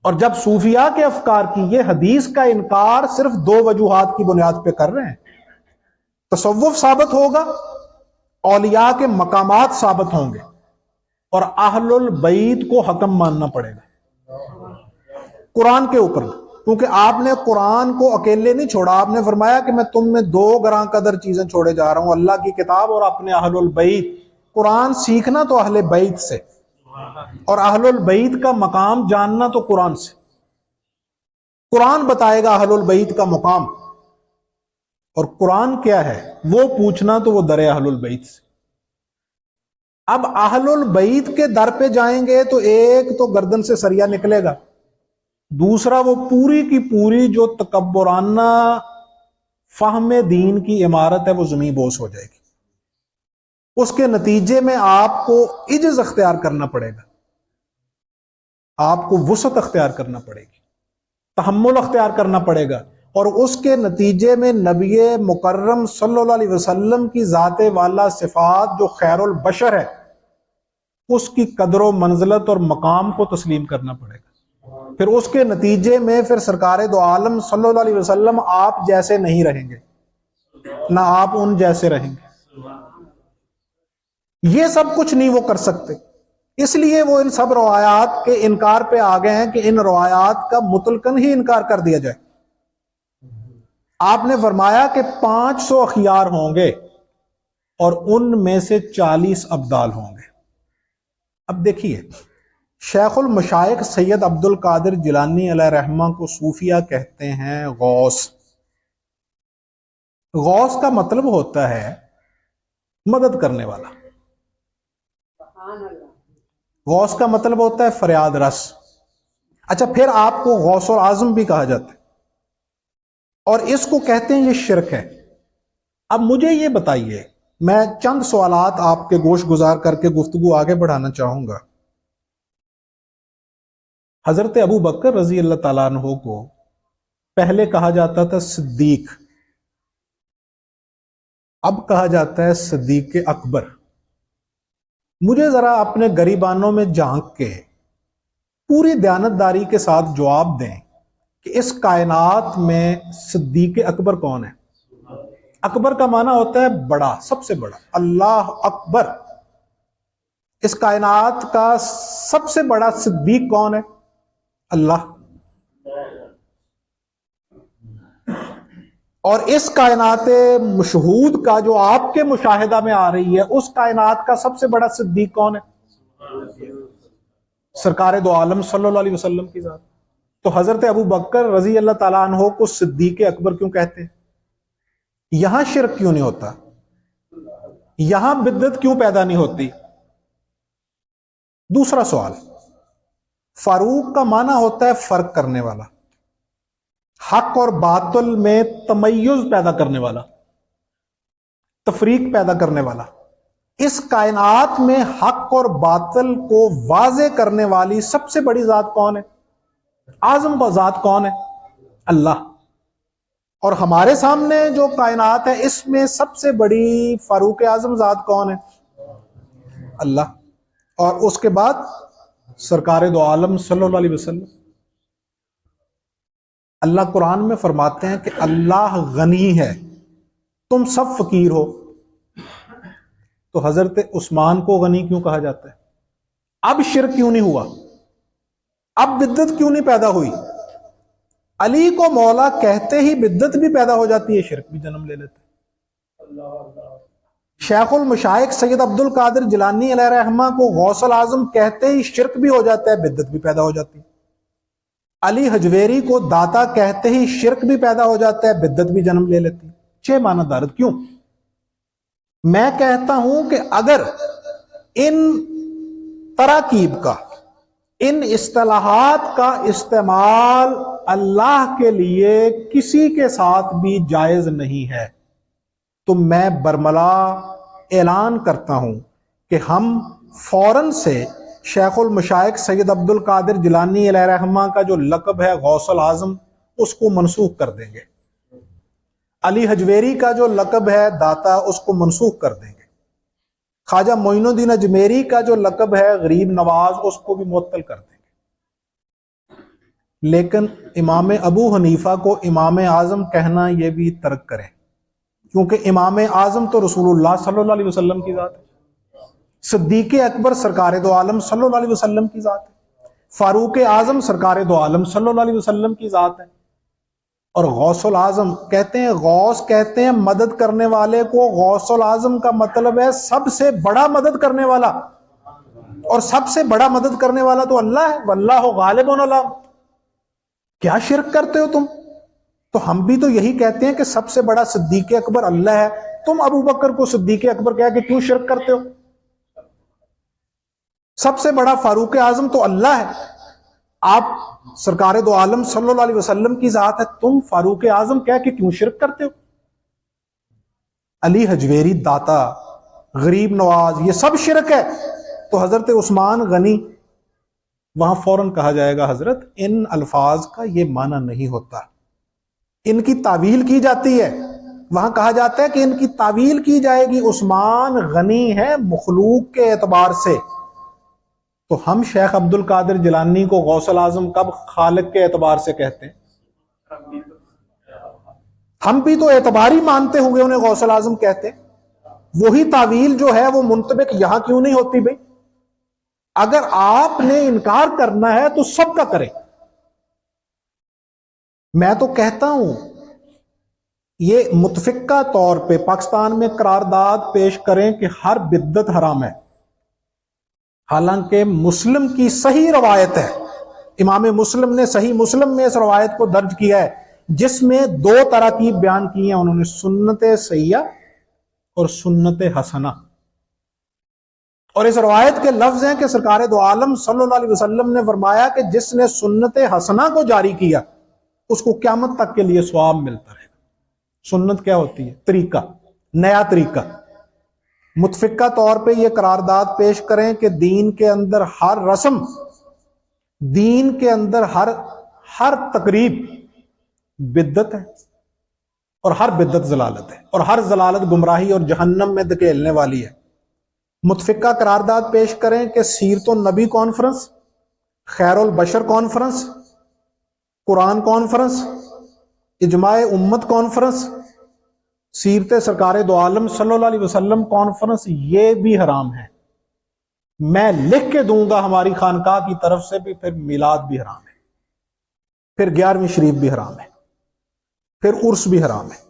اور جب صوفیاء کے افکار کی یہ حدیث کا انکار صرف دو وجوہات کی بنیاد پہ کر رہے ہیں، تصوف ثابت ہوگا، اولیاء کے مقامات ثابت ہوں گے، اور اہل البیت کو حکم ماننا پڑے گا قرآن کے اوپر، کیونکہ آپ نے قرآن کو اکیلے نہیں چھوڑا، آپ نے فرمایا کہ میں تم میں دو گراں قدر چیزیں چھوڑے جا رہا ہوں، اللہ کی کتاب اور اپنے اہل البیت۔ قرآن سیکھنا تو اہل بیت سے، اور اہل البیت کا مقام جاننا تو قرآن سے۔ قرآن بتائے گا اہل البیت کا مقام، اور قرآن کیا ہے وہ پوچھنا تو وہ در اہل البیت سے۔ اب اہل البیت کے در پہ جائیں گے تو ایک تو گردن سے سریا نکلے گا، دوسرا وہ پوری کی پوری جو تکبرانہ فہم دین کی عمارت ہے وہ زمین بوس ہو جائے گی۔ اس کے نتیجے میں آپ کو عجز اختیار کرنا پڑے گا، آپ کو وسعت اختیار کرنا پڑے گی، تحمل اختیار کرنا پڑے گا، اور اس کے نتیجے میں نبی مکرم صلی اللہ علیہ وسلم کی ذات والا صفات جو خیر البشر ہے اس کی قدر و منزلت اور مقام کو تسلیم کرنا پڑے گا۔ پھر اس کے نتیجے میں پھر سرکار دو عالم صلی اللہ علیہ وسلم آپ جیسے نہیں رہیں گے، نہ آپ ان جیسے رہیں گے۔ یہ سب کچھ نہیں وہ کر سکتے، اس لیے وہ ان سب روایات کے انکار پہ آ گئے ہیں کہ ان روایات کا مطلقاً ہی انکار کر دیا جائے۔ آپ نے فرمایا کہ 500 اخیار ہوں گے اور ان میں سے 40 ابدال ہوں گے۔ اب دیکھیے، شیخ المشائخ سید عبد القادر جیلانی علیہ رحمہ کو صوفیہ کہتے ہیں غوث۔ غوث کا مطلب ہوتا ہے مدد کرنے والا، غوث کا مطلب ہوتا ہے فریاد رس۔ اچھا، پھر آپ کو غوث العظم بھی کہا جاتا ہے، اور اس کو کہتے ہیں یہ شرک ہے۔ اب مجھے یہ بتائیے، میں چند سوالات آپ کے گوش گزار کر کے گفتگو آگے بڑھانا چاہوں گا۔ حضرت ابو بکر رضی اللہ تعالیٰ عنہ کو پہلے کہا جاتا تھا صدیق، اب کہا جاتا ہے صدیق اکبر۔ مجھے ذرا اپنے گریبانوں میں جھانک کے پوری دیانتداری کے ساتھ جواب دیں کہ اس کائنات میں صدیق اکبر کون ہے؟ اکبر کا معنی ہوتا ہے بڑا، سب سے بڑا، اللہ اکبر۔ اس کائنات کا سب سے بڑا صدیق کون ہے؟ اللہ۔ اور اس کائنات مشہود کا جو آپ کے مشاہدہ میں آ رہی ہے، اس کائنات کا سب سے بڑا صدیق کون ہے؟ سرکار دو عالم صلی اللہ علیہ وسلم کی ذات۔ تو حضرت ابو بکر رضی اللہ تعالیٰ عنہ کو صدیق اکبر کیوں کہتے ہیں؟ یہاں شرک کیوں نہیں ہوتا؟ یہاں بدعت کیوں پیدا نہیں ہوتی؟ دوسرا سوال، فاروق کا معنی ہوتا ہے فرق کرنے والا، حق اور باطل میں تمیز پیدا کرنے والا، تفریق پیدا کرنے والا۔ اس کائنات میں حق اور باطل کو واضح کرنے والی سب سے بڑی ذات کون ہے؟ اعظم کو ذات کون ہے؟ اللہ۔ اور ہمارے سامنے جو کائنات ہے اس میں سب سے بڑی فاروق اعظم ذات کون ہے؟ اللہ۔ اور اس کے بعد سرکار دو عالم صلی اللہ علیہ وسلم۔ اللہ قرآن میں فرماتے ہیں کہ اللہ غنی ہے، تم سب فقیر ہو، تو حضرت عثمان کو غنی کیوں کہا جاتا ہے؟ اب شرک کیوں نہیں ہوا؟ اب بدعت کیوں نہیں پیدا ہوئی؟ علی کو مولا کہتے ہی بدعت بھی پیدا ہو جاتی ہے، شرک بھی جنم لے لیتے ہیں۔ شیخ المشائخ سید عبد القادر جیلانی علیہ رحمہ کو غوث الاعظم کہتے ہی شرک بھی ہو جاتا ہے، بدعت بھی پیدا ہو جاتی ہے۔ علی حجویری کو داتا کہتے ہی شرک بھی پیدا ہو جاتا ہے، بدعت بھی جنم لے لیتی ہے۔ چھ معنی دارت کیوں؟ میں کہتا ہوں کہ اگر ان تراکیب کا، ان اصطلاحات کا استعمال اللہ کے لیے کسی کے ساتھ بھی جائز نہیں ہے، تو میں برملا اعلان کرتا ہوں کہ ہم فوراً سے شیخ المشائخ سید عبد القادر جیلانی علیہ رحمہ کا جو لقب ہے غوث الاعظم، اس کو منسوخ کر دیں گے۔ علی حجویری کا جو لقب ہے داتا، اس کو منسوخ کر دیں گے۔ خواجہ معین الدین اجمیری کا جو لقب ہے غریب نواز، اس کو بھی معطل کر دیں گے۔ لیکن امام ابو حنیفہ کو امام اعظم کہنا یہ بھی ترک کریں، کیونکہ امام اعظم تو رسول اللہ صلی اللہ علیہ وسلم کی ذات ہے، صدیق اکبر سرکار دو عالم صلی اللہ علیہ وسلم کی ذات ہے، فاروق اعظم سرکار دو عالم صلی اللہ علیہ وسلم کی ذات ہے۔ اور غوث الاعظم کہتے ہیں، غوث کہتے ہیں مدد کرنے والے کو، غوث الاعظم کا مطلب ہے سب سے بڑا مدد کرنے والا، اور سب سے بڑا مدد کرنے والا تو اللہ ہے، واللہ غالب علی۔ کیا شرک کرتے ہو تم؟ تو ہم بھی تو یہی کہتے ہیں کہ سب سے بڑا صدیق اکبر اللہ ہے، تم ابو بکر کو صدیق اکبر کہہ کے کیوں شرک کرتے ہو؟ سب سے بڑا فاروق اعظم تو اللہ ہے، آپ سرکار دو عالم صلی اللہ علیہ وسلم کی ذات ہے، تم فاروق اعظم کہہ کے کیوں شرک کرتے ہو؟ علی حجویری داتا، غریب نواز، یہ سب شرک ہے، تو حضرت عثمان غنی، وہاں فوراً کہا جائے گا حضرت ان الفاظ کا یہ معنی نہیں ہوتا، ان کی تعویل کی جاتی ہے۔ وہاں کہا جاتا ہے کہ ان کی تعویل کی جائے گی، عثمان غنی ہے مخلوق کے اعتبار سے، تو ہم شیخ عبد القادر جیلانی کو غوث الاعظم کب خالق کے اعتبار سے کہتے ہیں؟ ہم بھی تو اعتباری مانتے ہوئے انہیں غوث الاعظم کہتے ہیں۔ وہی تعویل جو ہے وہ منطبق یہاں کیوں نہیں ہوتی بھائی؟ اگر آپ نے انکار کرنا ہے تو سب کا کریں۔ میں تو کہتا ہوں یہ متفقہ طور پہ پاکستان میں قرارداد پیش کریں کہ ہر بدعت حرام ہے، حالانکہ مسلم کی صحیح روایت ہے، امام مسلم نے صحیح مسلم میں اس روایت کو درج کیا ہے، جس میں دو تراکیب بیان کی ہیں انہوں نے، سنت سیئہ اور سنت حسنہ۔ اور اس روایت کے لفظ ہیں کہ سرکار دو عالم صلی اللہ علیہ وسلم نے فرمایا کہ جس نے سنت حسنہ کو جاری کیا اس کو قیامت تک کے لیے ثواب ملتا رہے گا۔ سنت کیا ہوتی ہے؟ طریقہ، نیا طریقہ۔ متفقہ طور پہ یہ قرارداد پیش کریں کہ دین کے اندر ہر رسم، دین کے اندر ہر تقریب بدعت ہے، اور ہر بدعت ضلالت ہے، اور ہر ضلالت گمراہی اور جہنم میں دھکیلنے والی ہے۔ متفقہ قرارداد پیش کریں کہ سیرت النبی کانفرنس، خیر البشر کانفرنس، قرآن کانفرنس، اجماع امت کانفرنس، سیرت سرکار دو عالم صلی اللہ علیہ وسلم کانفرنس، یہ بھی حرام ہے۔ میں لکھ کے دوں گا ہماری خانقاہ کی طرف سے بھی، پھر میلاد بھی حرام ہے، پھر 11ویں شریف بھی حرام ہے، پھر عرس بھی حرام ہے۔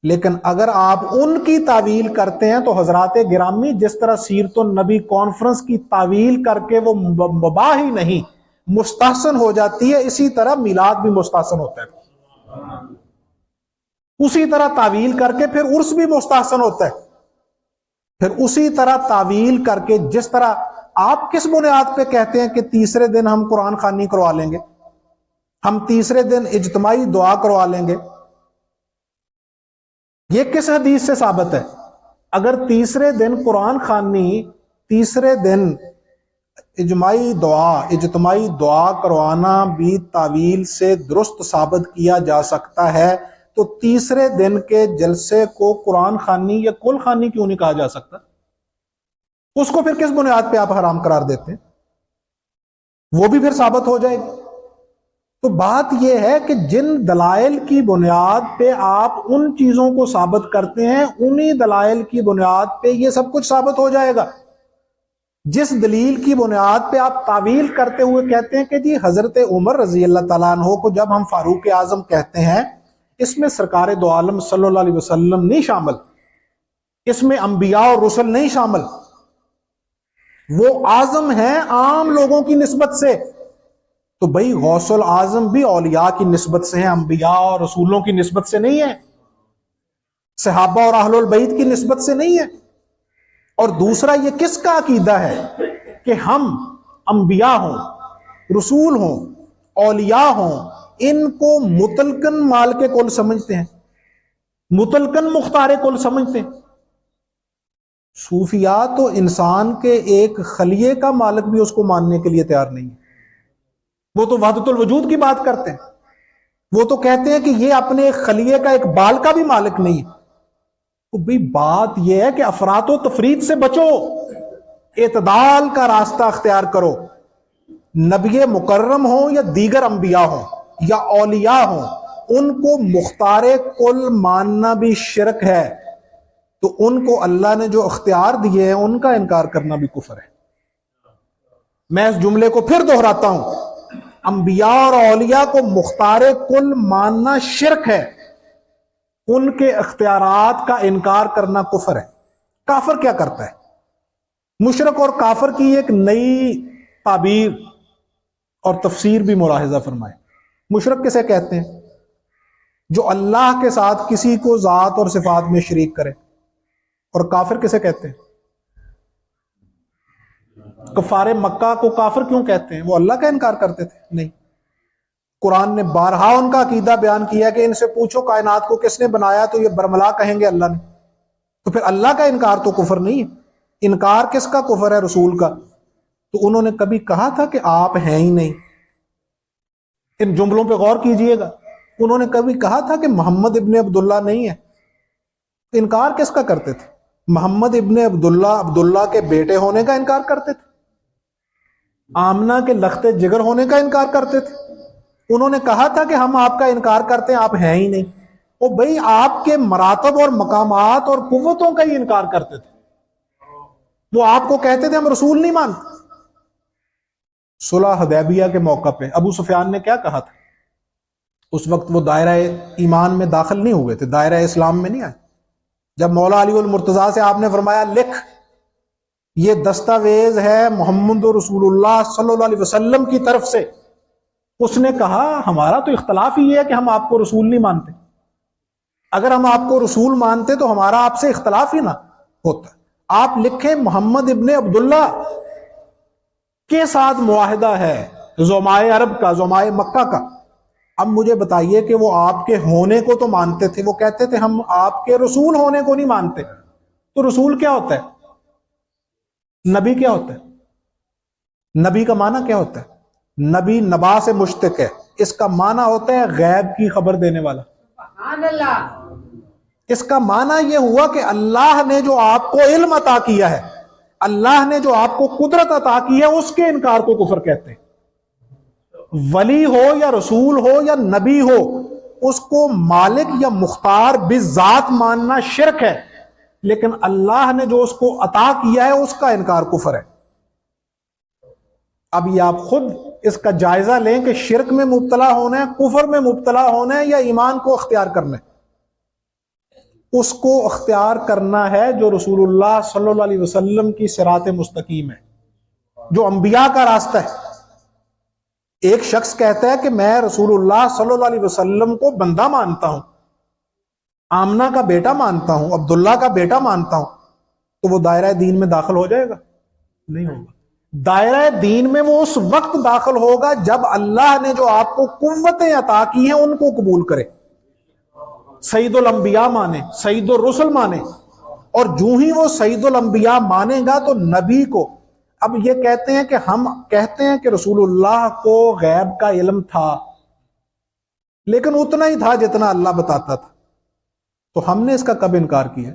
لیکن اگر آپ ان کی تعویل کرتے ہیں تو حضرات گرامی، جس طرح سیرت النبی کانفرنس کی تعویل کر کے وہ مباح ہی نہیں مستحسن ہو جاتی ہے، اسی طرح میلاد بھی مستحسن ہوتا ہے، اسی طرح تعویل کر کے پھر عرس بھی مستحسن ہوتا ہے۔ پھر اسی طرح تعویل کر کے، جس طرح آپ کس بنیاد پہ کہتے ہیں کہ تیسرے دن ہم قرآن خوانی کروا لیں گے، ہم تیسرے دن اجتماعی دعا کروا لیں گے، یہ کس حدیث سے ثابت ہے؟ اگر تیسرے دن قرآن خوانی، تیسرے دن اجتماعی دعا کروانا بھی تعویل سے درست ثابت کیا جا سکتا ہے، تو تیسرے دن کے جلسے کو قرآن خوانی یا کل خوانی کیوں نہیں کہا جا سکتا؟ اس کو پھر کس بنیاد پہ آپ حرام قرار دیتے ہیں؟ وہ بھی پھر ثابت ہو جائے گا۔ تو بات یہ ہے کہ جن دلائل کی بنیاد پہ آپ ان چیزوں کو ثابت کرتے ہیں، انہی دلائل کی بنیاد پہ یہ سب کچھ ثابت ہو جائے گا۔ جس دلیل کی بنیاد پہ آپ تعویل کرتے ہوئے کہتے ہیں کہ جی حضرت عمر رضی اللہ تعالیٰ عنہ کو جب ہم فاروق اعظم کہتے ہیں، اس میں سرکار دو عالم صلی اللہ علیہ وسلم نہیں شامل، اس میں انبیاء اور رسل نہیں شامل، وہ اعظم ہیں عام لوگوں کی نسبت سے۔ تو بھئی غوث العظم بھی اولیاء کی نسبت سے ہیں، انبیاء اور رسولوں کی نسبت سے نہیں ہے، صحابہ اور اہل البیت کی نسبت سے نہیں ہے۔ اور دوسرا یہ کس کا عقیدہ ہے کہ ہم انبیاء ہوں، رسول ہوں، اولیاء ہوں، ان کو مطلقاً مالک کل سمجھتے ہیں، مطلقاً مختار کل سمجھتے ہیں۔ صوفیاء تو انسان کے ایک خلیے کا مالک بھی اس کو ماننے کے لیے تیار نہیں ہے، وہ تو وحدت الوجود کی بات کرتے ہیں، وہ تو کہتے ہیں کہ یہ اپنے ایک خلیے کا ایک بال کا بھی مالک نہیں ہے۔ تو بھی بات یہ ہے کہ افراط و تفریط سے بچو، اعتدال کا راستہ اختیار کرو۔ نبی مکرم ہوں یا دیگر انبیاء ہوں یا اولیاء ہوں، ان کو مختار کل ماننا بھی شرک ہے، تو ان کو اللہ نے جو اختیار دیے ہیں ان کا انکار کرنا بھی کفر ہے۔ میں اس جملے کو پھر دہراتا ہوں، انبیاء اور اولیاء کو مختار کل ماننا شرک ہے، ان کے اختیارات کا انکار کرنا کفر ہے۔ کافر کیا کرتا ہے؟ مشرک اور کافر کی ایک نئی تعبیر اور تفسیر بھی ملاحظہ فرمائے۔ مشرک کسے کہتے ہیں؟ جو اللہ کے ساتھ کسی کو ذات اور صفات میں شریک کرے۔ اور کافر کسے کہتے ہیں؟ کفار مکہ کو کافر کیوں کہتے ہیں؟ وہ اللہ کا انکار کرتے تھے؟ نہیں، قرآن نے بارہا ان کا عقیدہ بیان کیا کہ ان سے پوچھو کائنات کو کس نے بنایا، تو یہ برملا کہیں گے اللہ نے۔ تو پھر اللہ کا انکار تو کفر نہیں ہے۔ انکار کس کا کفر ہے؟ رسول کا۔ تو انہوں نے کبھی کہا تھا کہ آپ ہیں ہی نہیں؟ ان جملوں پہ غور کیجئے گا، انہوں نے کبھی کہا تھا کہ محمد ابن عبداللہ نہیں ہے؟ انکار کس کا کرتے تھے؟ محمد ابن عبداللہ کے بیٹے ہونے کا انکار کرتے تھے، آمنہ کے لخت جگر ہونے کا انکار کرتے تھے۔ انہوں نے کہا تھا کہ ہم آپ کا انکار کرتے ہیں، آپ ہیں ہی نہیں۔ وہ بھئی آپ کے مراتب اور مقامات اور قوتوں کا ہی انکار کرتے تھے، وہ آپ کو کہتے تھے ہم رسول نہیں مانتے۔ صلح حدیبیہ کے موقع پہ ابو سفیان نے کیا کہا تھا؟ اس وقت وہ دائرہ ایمان میں داخل نہیں ہوئے تھے، دائرہ اسلام میں نہیں آئے۔ جب مولا علی المرتضیٰ سے آپ نے فرمایا لکھ، یہ دستاویز ہے محمد رسول اللہ صلی اللہ علیہ وسلم کی طرف سے، اس نے کہا ہمارا تو اختلاف ہی ہے کہ ہم آپ کو رسول نہیں مانتے، اگر ہم آپ کو رسول مانتے تو ہمارا آپ سے اختلاف ہی نہ ہوتا۔ آپ لکھیں محمد ابن عبداللہ کے ساتھ معاہدہ ہے زمائے عرب کا، زمائے مکہ کا۔ اب مجھے بتائیے کہ وہ آپ کے ہونے کو تو مانتے تھے، وہ کہتے تھے ہم آپ کے رسول ہونے کو نہیں مانتے۔ تو رسول کیا ہوتا ہے؟ نبی کیا ہوتا ہے؟ نبی کا معنی کیا ہوتا ہے؟ نبی نبا سے مشتق ہے، اس کا معنی ہوتا ہے غیب کی خبر دینے والا۔ سبحان اللہ۔ اس کا معنی یہ ہوا کہ اللہ نے جو آپ کو علم عطا کیا ہے، اللہ نے جو آپ کو قدرت عطا کی ہے، اس کے انکار کو کفر کہتے ہیں۔ ولی ہو یا رسول ہو یا نبی ہو، اس کو مالک یا مختار بذات ماننا شرک ہے، لیکن اللہ نے جو اس کو عطا کیا ہے اس کا انکار کفر ہے۔ اب یہ آپ خود اس کا جائزہ لیں کہ شرک میں مبتلا ہونا ہے، کفر میں مبتلا ہونا ہے، یا ایمان کو اختیار کرنا ہے۔ اس کو اختیار کرنا ہے جو رسول اللہ صلی اللہ علیہ وسلم کی صراط مستقیم ہے، جو انبیاء کا راستہ ہے۔ ایک شخص کہتا ہے کہ میں رسول اللہ صلی اللہ علیہ وسلم کو بندہ مانتا ہوں، آمنہ کا بیٹا مانتا ہوں، عبداللہ کا بیٹا مانتا ہوں، تو وہ دائرہ دین میں داخل ہو جائے گا؟ نہیں ہوگا۔ دائرہ دین میں وہ اس وقت داخل ہوگا جب اللہ نے جو آپ کو قوتیں عطا کی ہیں ان کو قبول کرے، سید الانبیاء مانے، سید الرسل مانے۔ اور جو ہی وہ سید الانبیاء مانے گا تو نبی کو، اب یہ کہتے ہیں کہ ہم کہتے ہیں کہ رسول اللہ کو غیب کا علم تھا، لیکن اتنا ہی تھا جتنا اللہ بتاتا تھا، تو ہم نے اس کا کب انکار کیا؟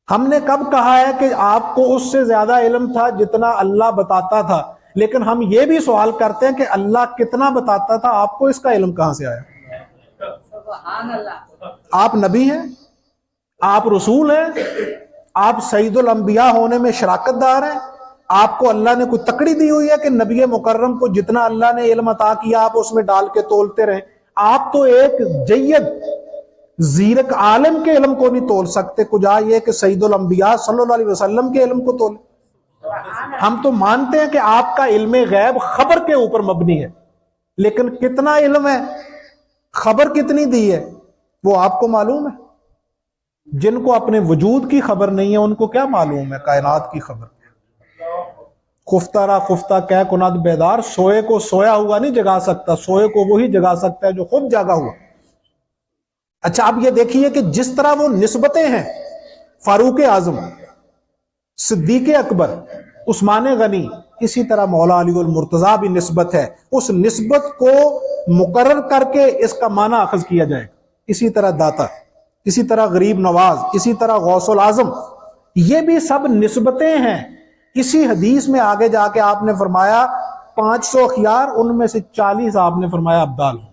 ہم نے کب کہا ہے کہ آپ کو اس سے زیادہ علم تھا جتنا اللہ بتاتا تھا؟ لیکن ہم یہ بھی سوال کرتے ہیں کہ اللہ کتنا بتاتا تھا، آپ کو اس کا علم کہاں سے آیا؟ آپ نبی ہیں، آپ رسول ہیں، آپ سید الانبیاء ہونے میں شراکت دار ہیں، آپ کو اللہ نے کوئی تکڑی دی ہوئی ہے کہ نبی مکرم کو جتنا اللہ نے علم عطا کیا آپ اس میں ڈال کے تولتے رہیں؟ آپ تو ایک جید زیرک عالم کے علم کو نہیں تول سکتے، کجا یہ کہ سید الانبیاء صلی اللہ علیہ وسلم کے علم کو تولیں۔ ہم تو مانتے ہیں کہ آپ کا علم غیب خبر کے اوپر مبنی ہے، لیکن کتنا علم ہے، خبر کتنی دی ہے، وہ آپ کو معلوم ہے؟ جن کو اپنے وجود کی خبر نہیں ہے ان کو کیا معلوم ہے کائنات کی خبر؟ خفتہ را خفتہ کہہ کند بیدار، سوئے کو سویا ہوا نہیں جگا سکتا، سوئے کو وہی جگا سکتا ہے جو خود جاگا ہوا۔ اچھا اب یہ دیکھیے کہ جس طرح وہ نسبتیں ہیں، فاروق اعظم، صدیق اکبر، عثمان غنی، اسی طرح مولا علی المرتضیٰ بھی نسبت ہے، اس نسبت کو مقرر کر کے اس کا معنی اخذ کیا جائے۔ اسی طرح داتا، اسی طرح غریب نواز، اسی طرح غوث العظم، یہ بھی سب نسبتیں ہیں۔ اسی حدیث میں آگے جا کے آپ نے فرمایا 500 اخیار، ان میں سے 40 آپ نے فرمایا ابدال ہوں گے۔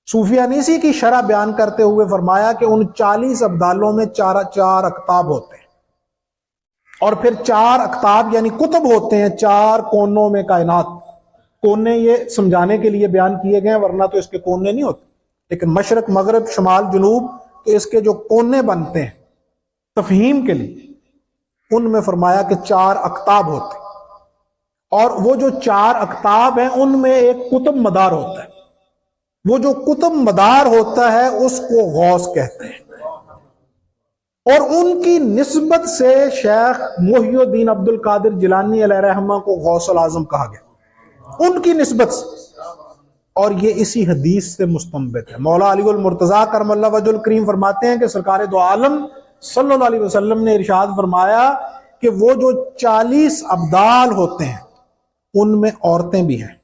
صوفیہ انیسی کی شرح بیان کرتے ہوئے فرمایا کہ ان 40 ابدالوں میں چار اقطاب ہوتے ہیں، اور پھر 4 اقطاب یعنی کتب ہوتے ہیں 4 کونوں میں کائنات۔ کونے یہ سمجھانے کے لیے بیان کیے گئے ہیں، ورنہ تو اس کے کونے نہیں ہوتے، لیکن مشرق مغرب شمال جنوب تو اس کے جو کونے بنتے ہیں تفہیم کے لیے، ان میں فرمایا کہ 4 اقطاب ہوتے ہیں، اور وہ جو 4 اقطاب ہیں ان میں ایک قطب مدار ہوتا ہے، وہ جو قطب مدار ہوتا ہے اس کو غوث کہتے ہیں، اور ان کی نسبت سے شیخ محی الدین عبد القادر جیلانی علیہ رحمہ کو غوث العظم کہا گیا، ان کی نسبت سے، اور یہ اسی حدیث سے مستنبط ہے۔ مولا علی المرتضیٰ کرم اللہ وجہ الکریم فرماتے ہیں کہ سرکار دو عالم صلی اللہ علیہ وسلم نے ارشاد فرمایا کہ وہ جو 40 ابدال ہوتے ہیں ان میں عورتیں بھی ہیں،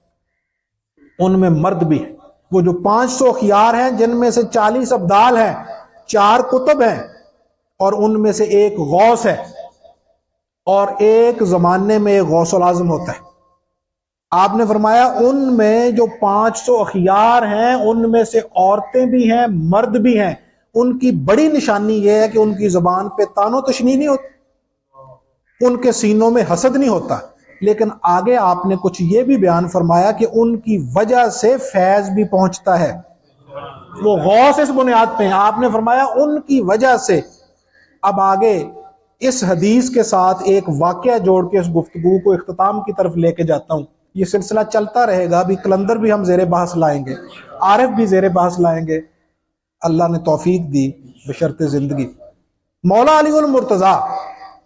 ان میں مرد بھی ہیں۔ وہ جو 500 اخیار ہیں جن میں سے 40 ابدال ہیں، 4 کتب ہیں، اور ان میں سے ایک غوث ہے، اور ایک زمانے میں ایک غوث العظم ہوتا ہے۔ آپ نے فرمایا ان میں جو 500 اخیار ہیں ان میں سے عورتیں بھی ہیں، مرد بھی ہیں۔ ان کی بڑی نشانی یہ ہے کہ ان کی زبان پہ تان و تشنی نہیں ہوتی، ان کے سینوں میں حسد نہیں ہوتا، لیکن آگے آپ نے کچھ یہ بھی بیان فرمایا کہ ان کی وجہ سے فیض بھی پہنچتا ہے۔ وہ غوث اس بنیاد پہ ہیں، آپ نے فرمایا ان کی وجہ سے۔ اب آگے اس حدیث کے ساتھ ایک واقعہ جوڑ کے اس گفتگو کو اختتام کی طرف لے کے جاتا ہوں۔ یہ سلسلہ چلتا رہے گا، ابھی کلندر بھی ہم زیر بحث لائیں گے، عارف بھی زیر بحث لائیں گے، اللہ نے توفیق دی بشرط زندگی۔ مولا علی المرتضیٰ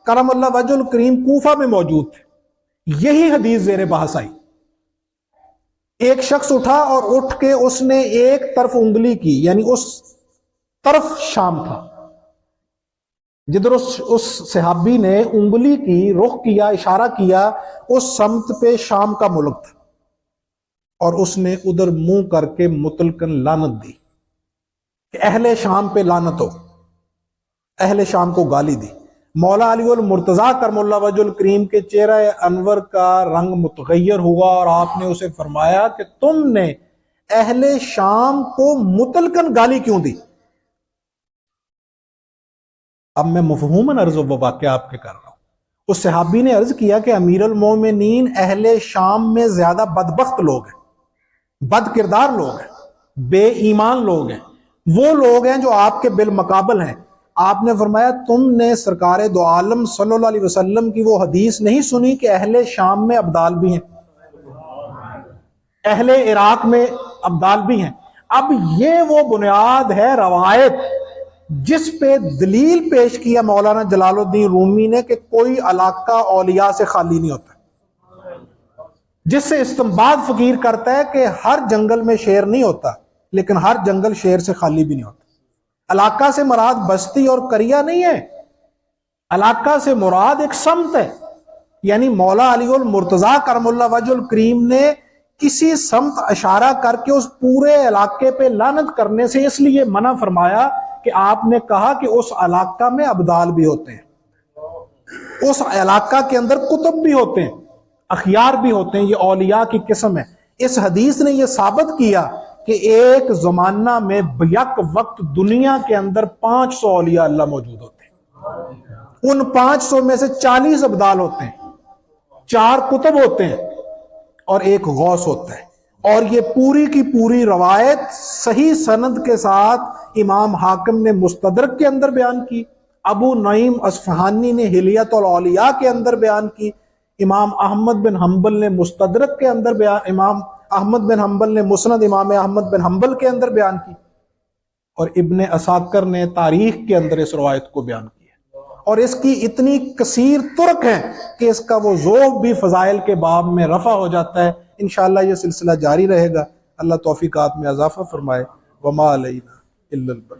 کرم اللہ وجہ الکریم کوفہ میں موجود تھے، یہی حدیث زیر بحث آئی۔ ایک شخص اٹھا اور اٹھ کے اس نے ایک طرف انگلی کی، یعنی اس طرف شام تھا جدھر اس صحابی نے انگلی کی، رخ کیا، اشارہ کیا، اس سمت پہ شام کا ملک تھا، اور اس نے ادھر منہ کر کے مطلقاً لعنت دی کہ اہل شام پہ لعنت ہو، اہل شام کو گالی دی۔ مولا علی المرتضیٰ کرم اللہ وجہ الکریم کے چہرہ انور کا رنگ متغیر ہوا، اور آپ نے اسے فرمایا کہ تم نے اہل شام کو مطلقاً گالی کیوں دی؟ اب میں مفہوماً عرض و واقعہ آپ کے کر رہا ہوں۔ اس صحابی نے عرض کیا کہ امیر المومنین اہل شام میں زیادہ بدبخت لوگ ہیں، بد کردار لوگ ہیں، بے ایمان لوگ ہیں، وہ لوگ ہیں جو آپ کے بالمقابل ہیں۔ آپ نے فرمایا تم نے سرکار دو عالم صلی اللہ علیہ وسلم کی وہ حدیث نہیں سنی کہ اہل شام میں ابدال بھی ہیں، اہل عراق میں ابدال بھی ہیں۔ اب یہ وہ بنیاد ہے، روایت، جس پہ دلیل پیش کیا مولانا جلال الدین رومی نے کہ کوئی علاقہ اولیاء سے خالی نہیں ہوتا، جس سے استنباط فقیر کرتا ہے کہ ہر جنگل میں شیر نہیں ہوتا، لیکن ہر جنگل شیر سے خالی بھی نہیں ہوتا۔ علاقہ سے مراد بستی اور قریہ نہیں ہے، علاقہ سے مراد ایک سمت ہے، یعنی مولا علی المرتضیٰ کرم اللہ وجہ الکریم نے کسی سمت اشارہ کر کے اس پورے علاقے پہ لعنت کرنے سے اس لیے منع فرمایا کہ آپ نے کہا کہ اس علاقہ میں ابدال بھی ہوتے ہیں، اس علاقہ کے اندر کتب بھی ہوتے ہیں، اخیار بھی ہوتے ہیں، یہ اولیاء کی قسم ہے۔ اس حدیث نے یہ ثابت کیا کہ ایک زمانہ میں بیک وقت دنیا کے اندر 500 اولیاء اللہ موجود ہوتے ہیں، ان 500 میں سے 40 ابدال ہوتے ہیں، 4 قطب ہوتے ہیں اور ایک غوث ہوتا ہے۔ اور یہ پوری کی پوری روایت صحیح سند کے ساتھ امام حاکم نے مستدرک کے اندر بیان کی، ابو نعیم اصفہانی نے حلیت الاولیاء کے اندر بیان کی، امام احمد بن حنبل نے مستدرک کے اندر بیان، امام احمد بن حنبل نے مسند امام احمد بن حنبل کے اندر بیان کی، اور ابن عساکر نے تاریخ کے اندر اس روایت کو بیان کیا۔ اور اس کی اتنی کثیر طرق ہیں کہ اس کا وہ ذوق بھی فضائل کے باب میں رفع ہو جاتا ہے۔ انشاءاللہ یہ سلسلہ جاری رہے گا، اللہ توفیقات میں اضافہ فرمائے۔ وما علینا الا البلاغ۔